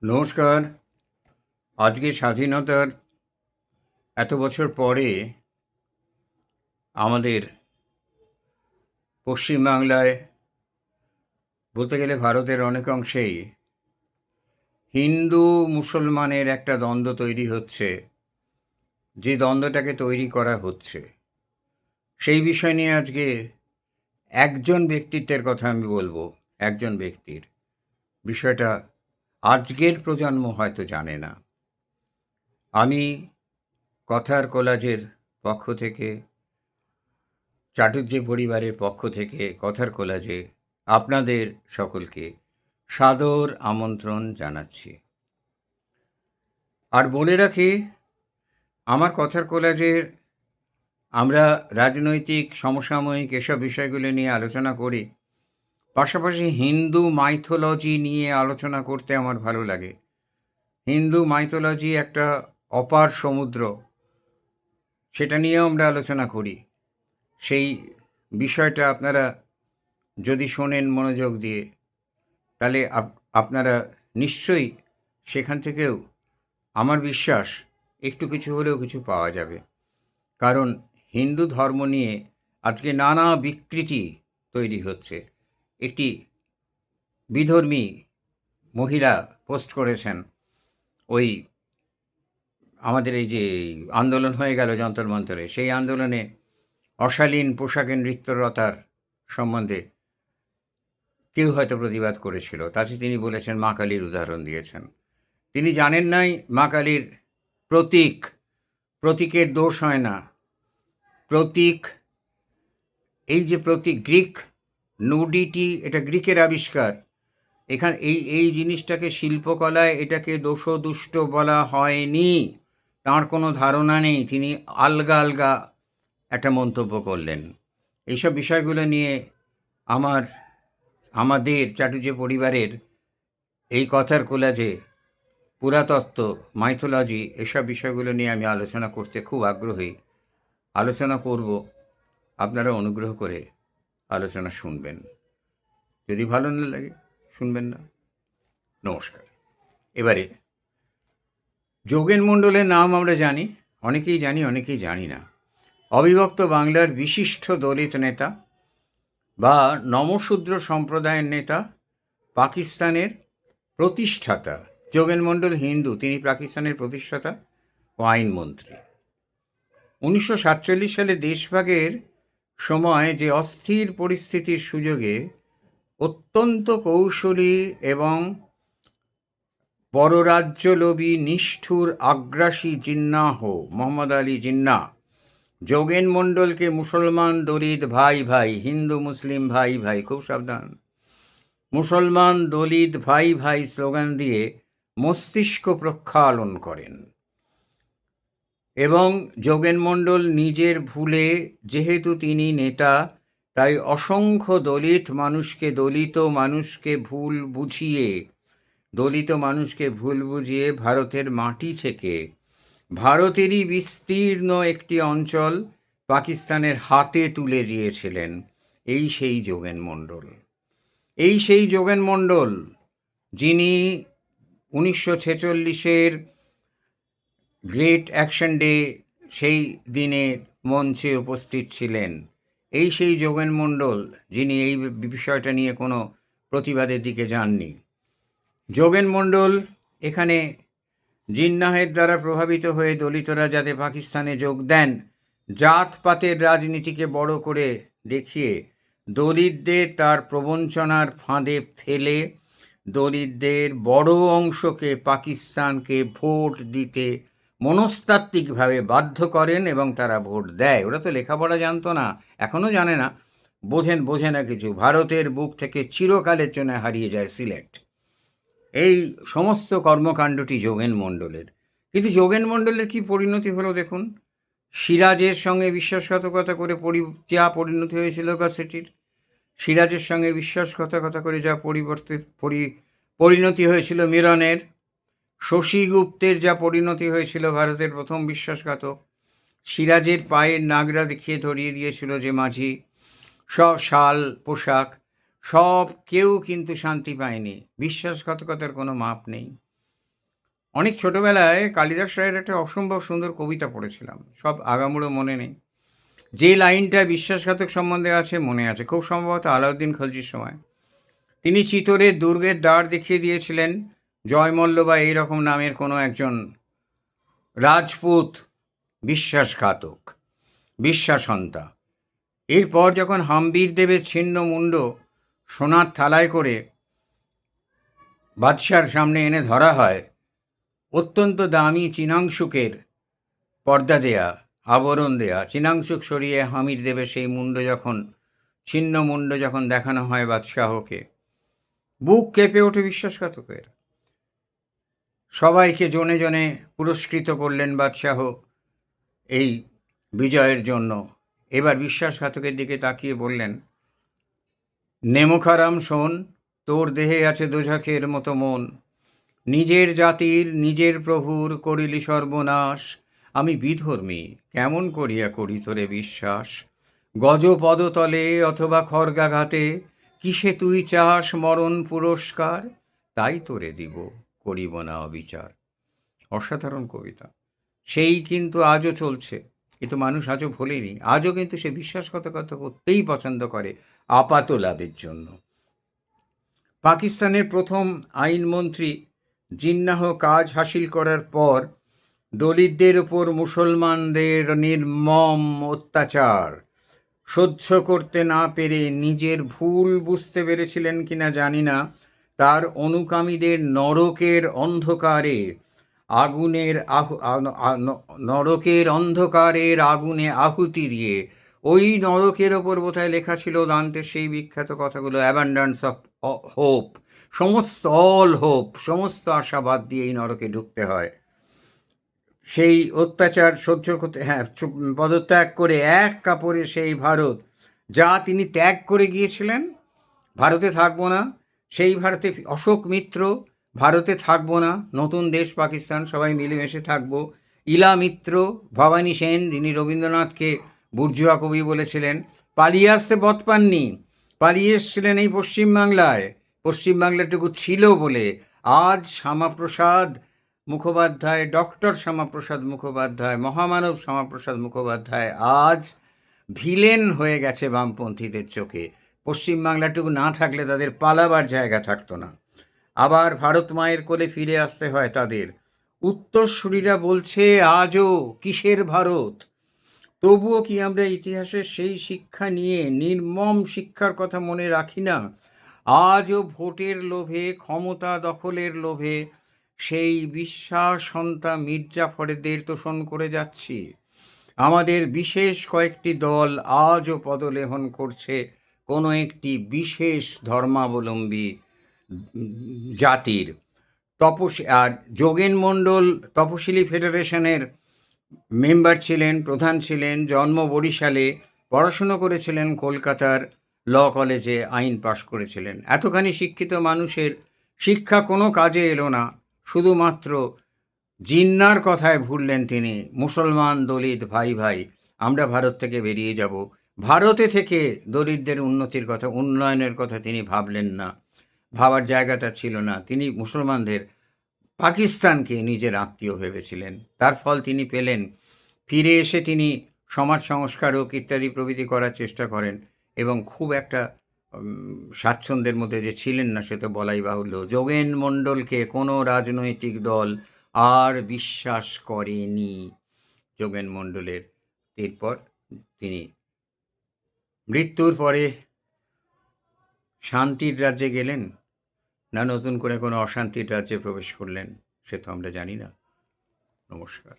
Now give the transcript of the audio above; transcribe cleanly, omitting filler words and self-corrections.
নমস্কার। আজকে স্বাধীনতার এত বছর পরে আমাদের পশ্চিমবাংলায়, বলতে গেলে ভারতের অনেক অংশেই হিন্দু মুসলমানের একটা দ্বন্দ্ব তৈরি হচ্ছে। যে দ্বন্দ্বটাকে তৈরি করা হচ্ছে সেই বিষয় নিয়ে আজকে একজন ব্যক্তিত্বের কথা আমি বলবো। একজন ব্যক্তির বিষয়টা আজকের প্রজন্ম হয়তো জানে না। আমি কথার কোলাজের পক্ষ থেকে, চাটুর্যে পরিবারের পক্ষ থেকে কথার কোলাজে আপনাদের সকলকে সাদর আমন্ত্রণ জানাচ্ছি। আর বলে রাখি, আমার কথার কোলাজের আমরা রাজনৈতিক, সমসাময়িক এসব বিষয়গুলো নিয়ে আলোচনা করি। পাশাপাশি হিন্দু মাইথোলজি নিয়ে আলোচনা করতে আমার ভালো লাগে। হিন্দু মাইথোলজি একটা অপার সমুদ্র, সেটা নিয়েও আমরা আলোচনা করি। সেই বিষয়টা আপনারা যদি শোনেন মনোযোগ দিয়ে, তাহলে আপনারা নিশ্চয়ই সেখান থেকেও, আমার বিশ্বাস, একটু কিছু হলেও কিছু পাওয়া যাবে। কারণ হিন্দু ধর্ম নিয়ে আজকে নানা বিকৃতি তৈরি হচ্ছে। একটি বিধর্মী মহিলা পোস্ট করেছেন, ওই আমাদের এই যে আন্দোলন হয়ে গেল যন্তর মন্তরে, সেই আন্দোলনে অশালীন পোশাকে নৃত্যরতার সম্বন্ধে কেউ হয়তো প্রতিবাদ করেছিল। তাতে তিনি বলেছেন, মা কালীর উদাহরণ দিয়েছেন। তিনি জানেন নাই মা কালীর প্রতীকের দোষ হয় না। প্রতীক, এই যে প্রতীক, গ্রিক নুডিটি, এটা গ্রিকের আবিষ্কার। এখানে এই জিনিসটাকে শিল্পকলায় এটাকে দোষদুষ্ট বলা হয়নি। তাঁর কোনো ধারণা নেই, তিনি আলগা একটা মন্তব্য করলেন। এইসব বিষয়গুলো নিয়ে আমাদের চাটুর্যে পরিবারের এই কথার কোলাজে পুরাতত্ত্ব, মাইথোলজি, এসব বিষয়গুলো নিয়ে আমি আলোচনা করতে খুব আগ্রহী। আলোচনা করব, আপনারা অনুগ্রহ করে আলোচনা শুনবেন। যদি ভালো না লাগে শুনবেন না। নমস্কার। এবারে যোগেন মণ্ডলের নাম আমরা জানি, অনেকেই জানি, অনেকেই জানি না। অবিভক্ত বাংলার বিশিষ্ট দলিত নেতা বা নমশূদ্র সম্প্রদায়ের নেতা, পাকিস্তানের প্রতিষ্ঠাতা। যোগেন মণ্ডল হিন্দু, তিনি পাকিস্তানের প্রতিষ্ঠাতা ও আইনমন্ত্রী। 1947 সালে দেশভাগের সময় যে অস্থির পরিস্থিতির সুযোগে অত্যন্ত কৌশলী এবং পররাজ্যলোভী নিষ্ঠুর আগ্রাসী জিন্নাহ মোহাম্মদ আলী জিন্নাহ যোগেন মণ্ডলকে মুসলমান দলিত ভাই, হিন্দু মুসলিম ভাই, খুব সাবধান, মুসলমান দলিত ভাই স্লোগান দিয়ে মস্তিষ্ক প্রক্ষালন করেন। এবং যোগেন মণ্ডল নিজের ভুলে, যেহেতু তিনি নেতা, তাই অসংখ্য দলিত মানুষকে ভুল বুঝিয়ে ভারতের মাটি থেকে ভারতেরই বিস্তীর্ণ একটি অঞ্চল পাকিস্তানের হাতে তুলে দিয়েছিলেন। এই সেই যোগেন মণ্ডল যিনি 1946-এর গ্রেট অ্যাকশন ডে, সেই দিনের মঞ্চে উপস্থিত ছিলেন। সেই যোগেন মণ্ডল যিনি এই বিষয়টা নিয়ে কোনো প্রতিবাদের দিকে যাননি। যোগেন মণ্ডল এখানে জিন্নাহের দ্বারা প্রভাবিত হয়ে দলিতরা যাতে পাকিস্তানে যোগ দেন, জাতপাতের রাজনীতিকে বড় করে দেখিয়ে দলিতদের তার প্রবঞ্চনার ফাঁদে ফেলে দলিতদের বড় অংশকে পাকিস্তানকে ভোট দিতে মনস্তাত্ত্বিকভাবে বাধ্য করেন এবং তারা ভোট দেয়। ওরা তো লেখাপড়া জানতো না, এখনও জানে না, বোঝে না কিছু। ভারতের বুক থেকে চিরকালের জন্য হারিয়ে যায় সিলেট। এই সমস্ত কর্মকাণ্ডটি যোগেন মণ্ডলের। কিন্তু যোগেন মণ্ডলের কি পরিণতি হলো দেখুন। সিরাজের সঙ্গে বিশ্বাসঘাতকতা করে যা পরিণতি হয়েছিল ইউনিভার্সিটির, সিরাজের সঙ্গে বিশ্বাসঘাতকতা করে যা পরিণতি হয়েছিল মিরনের, শশী গুপ্তের যা পরিণতি হয়েছিল ভারতের প্রথম বিশ্বাসঘাতক, সিরাজের পায়ের নাগরা দেখিয়ে ধরিয়ে দিয়েছিল যে মাঝি, সব শাল পোশাক, সব কেউ কিন্তু শান্তি পায়নি। বিশ্বাসঘাতকতার কোনো মাপ নেই। অনেক ছোটবেলায় কালিদাস রায়ের একটা অসম্ভব সুন্দর কবিতা পড়েছিলাম, সব আগামুড়ো মনে নেই। যে লাইনটা বিশ্বাসঘাতক সম্বন্ধে আছে মনে আছে, খুব সম্ভবত আলাউদ্দিন খলজির সময়। তিনি চিতোরের দুর্গের দ্বার দেখিয়ে দিয়েছিলেন জয়মল্ল বা এইরকম নামের কোনো একজন রাজপুত বিশ্বাসঘাতক, বিশ্বাসন্তা। এরপর যখন হাম্বির দেবের ছিন্ন মুন্ড সোনার থালায় করে বাদশার সামনে এনে ধরা হয়, অত্যন্ত দামি চিনাংশুকের পর্দা দেয়া, আবরণ দেয়া, চিনাংশুক সরিয়ে হামির দেবের সেই মুন্ড যখন, ছিন্ন মুন্ড যখন দেখানো হয় বাদশাহকে, বুক কেঁপে ওঠে বিশ্বাসঘাতকের। সবাইকে জনে জনে পুরস্কৃত করলেন বাদশাহ এই বিজয়ের জন্য। এবার বিশ্বাসঘাতকের দিকে তাকিয়ে বললেন, নেমোখারাম শোন, তোর দেহে আছে দোঝাখের মতো মন, নিজের জাতির নিজের প্রভুর করিলি সর্বনাশ, আমি বিধর্মী কেমন করিয়া করি তোরে বিশ্বাস, গজ পদতলে অথবা খড়গাঘাতে, কিসে তুই চাস মরণ পুরস্কার, তাই তোরে দিব করিব না অবিচার। অসাধারণ কবিতা। সেই কিন্তু আজও চলছে, কিন্তু মানুষ আজও ভোলেনি। আজও কিন্তু সে বিশ্বাসঘাতকতা করতেই পছন্দ করে আপাত লাভের জন্য। পাকিস্তানের প্রথম আইনমন্ত্রী জিন্নাহ কাজ হাসিল করার পর দলিতদের উপর মুসলমানদের নির্মম অত্যাচার সহ্য করতে না পেরে নিজের ভুল বুঝতে পেরেছিলেন কিনা জানি না, তার অনুগামীদের নরকের অন্ধকারে আগুনে আহুতি দিয়ে, ওই নরকের ওপর বোধহয় লেখা ছিল দান্তের সেই বিখ্যাত কথাগুলো, অ্যাবান্ডান্স অফ হোপ, সমস্ত আশাবাদ দিয়ে এই নরকে ঢুকতে হয়। সেই অত্যাচার সহ্য করতে, পদত্যাগ করে এক কাপড়ে সেই ভারত যা তিনি ত্যাগ করে গিয়েছিলেন, ভারতে থাকবো না, সেই ভারতে অশোক মিত্র, ভারতে থাকবো না, নতুন দেশ পাকিস্তান, সবাই মিলেমিশে থাকবো। ইলা মিত্র, ভবানী সেন, যিনি রবীন্দ্রনাথকে বুর্জুয়া কবি বলেছিলেন, পালিয়ে আসতে পথ পাননি, পালিয়ে এসেছিলেন এই পশ্চিমবাংলায়, পশ্চিমবাংলাটুকু ছিল বলে আজ শ্যামাপ্রসাদ মুখোপাধ্যায়, ডক্টর শ্যামাপ্রসাদ মুখোপাধ্যায়, মহামানব শ্যামাপ্রসাদ মুখোপাধ্যায় আজ ভিলেন হয়ে গেছে বামপন্থীদের চোখে। পশ্চিমবাংলাটুকু না থাকলে তাদের পালাবার জায়গা থাকতো না। আবার ভারত মায়ের কোলে ফিরে আসতে হয় তাদের। উত্তরসূরিরা বলছে আজও কিসের ভারত? তবুও কি আমরা ইতিহাসের সেই শিক্ষা নিয়ে, নির্মম শিক্ষার কথা মনে রাখি না? আজও ভোটের লোভে, ক্ষমতা দখলের লোভে সেই বিশ্বাসন্তা মির্জাফরেদের তোষণ করে যাচ্ছি। আমাদের বিশেষ কয়েকটি দল আজও পদলেহন করছে কোনো একটি বিশেষ ধর্মাবলম্বী জাতির। আর যোগেন মণ্ডল তপশিলি ফেডারেশনের মেম্বার ছিলেন, প্রধান ছিলেন, জন্ম বরিশালে, পড়াশুনো করেছিলেন কলকাতার ল কলেজে, আইন পাশ করেছিলেন। এতখানি শিক্ষিত মানুষের শিক্ষা কোনো কাজে এলো না, শুধুমাত্র জিন্নার কথায় ভুললেন তিনি। মুসলমান দলিত ভাই ভাই, আমরা ভারত থেকে বেরিয়ে যাব। ভারতে থেকে দলিতদের উন্নতির কথা, উন্নয়নের কথা তিনি ভাবলেন না, ভাবার জায়গাটা ছিল না। তিনি মুসলমানদের, পাকিস্তানকে নিজের আত্মীয় ভেবেছিলেন। তার ফল তিনি পেলেন। ফিরে এসে তিনি সমাজ সংস্কারক ইত্যাদি প্রভৃতি করার চেষ্টা করেন, এবং খুব একটা স্বাচ্ছন্দ্যের মধ্যে যে ছিলেন না সে তো বলাই বাহুল্য। যোগেন মণ্ডলকে কোনো রাজনৈতিক দল আর বিশ্বাস করেনি। যোগেন মণ্ডলের এরপর তিনি মৃত্যুর পরে শান্তির রাজ্যে গেলেন, না নতুন করে কোনো অশান্তির রাজ্যে প্রবেশ করলেন, সে তো আমরা জানি না। নমস্কার।